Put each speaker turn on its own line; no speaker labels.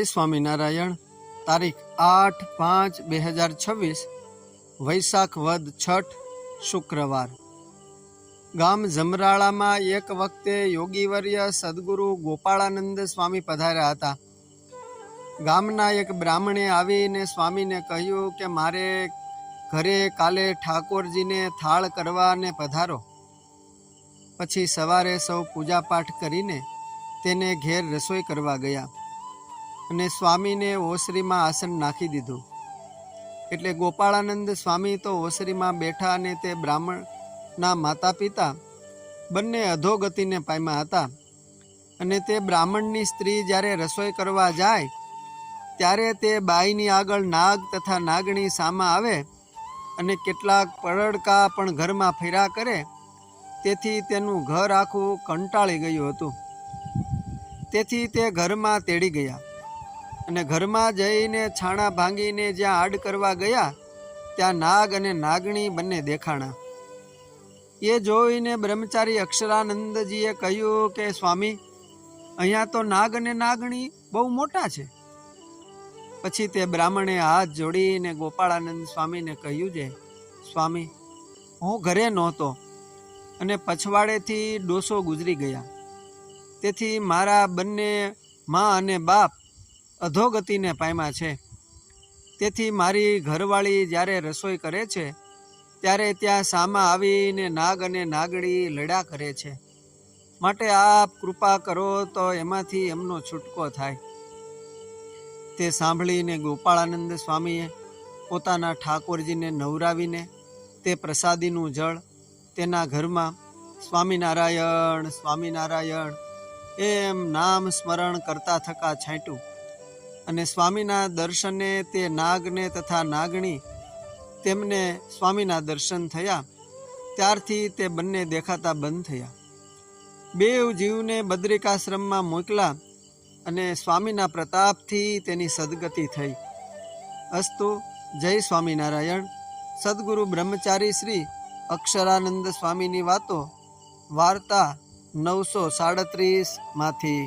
જય સ્વામિનારાયણ। તારીખ 8/5/2026 વૈશાખ વદ છઠ શુક્રવાર। ગામ જમરાળામાં એક વખતે યોગીવર્ય સદગુરુ ગોપાળાનંદ સ્વામી પધાર્યા હતા। ગામના એક બ્રાહ્મણે આવીને સ્વામીને કહ્યું કે મારે ઘરે કાલે ઠાકોરજીને થાળ કરવાને પધારો। પછી સવારે સૌ પૂજાપાઠ કરીને તેને ઘેર રસોઈ કરવા ગયા અને સ્વામીને ઓસરીમાં આસન નાખી દીધું। એટલે ગોપાળાનંદ સ્વામી તો ઓસરીમાં બેઠા અને તે બ્રાહ્મણના માતા પિતા બંને અધોગતિને પામ્યા હતા। અને તે બ્રાહ્મણની સ્ત્રી જ્યારે રસોઈ કરવા જાય ત્યારે તે બાઈની આગળ નાગ તથા નાગણી સામા આવે અને કેટલાક પડડકા પણ ઘરમાં ફેર્યા કરે, તેથી તેનું ઘર આખું કંટાળી ગયું હતું। તેથી તે ઘરમાં તેડી ગયા અને ઘરમાં જઈને છાણા ભાંગીને જ્યાં આડ કરવા ગયા ત્યાં નાગ અને નાગણી બંને દેખાણા। એ જોઈને બ્રહ્મચારી અક્ષરાનંદજીએ કહ્યું કે સ્વામી, અહીંયા તો નાગ અને નાગણી બહુ મોટા છે। પછી તે બ્રાહ્મણે હાથ જોડીને ગોપાળાનંદ સ્વામીને કહ્યું છે, સ્વામી, હું ઘરે નહોતો અને પછવાડેથી ડોસો ગુજરી ગયા, તેથી મારા બંને મા અને બાપ અધોગતિને પામ્યા છે। તેથી મારી ઘરવાળી જ્યારે રસોઈ કરે છે ત્યારે ત્યાં સામા આવીને નાગ અને નાગડી લડ્યા કરે છે। માટે આપ કૃપા કરો તો એમાંથી એમનો છૂટકો થાય। તે સાંભળીને ગોપાળાનંદ સ્વામીએ પોતાના ઠાકોરજીને નવરાવીને તે પ્રસાદીનું જળ તેના ઘરમાં સ્વામિનારાયણ સ્વામિનારાયણ એમ નામ સ્મરણ કરતા થકા છાંટ્યું અને સ્વામીના દર્શને તે નાગને તથા નાગણી તેમને સ્વામીના દર્શન થયા। ત્યારથી તે બંને દેખાતા બંધ થયા। બેઉ જીવને બદ્રિકાશ્રમમાં મોકલા અને સ્વામીના પ્રતાપથી તેની સદગતિ થઈ। અસ્તુ જય સ્વામિનારાયણ। સદગુરુ બ્રહ્મચારી શ્રી અક્ષરાનંદ સ્વામીની વાતો વાર્તા 937 માંથી।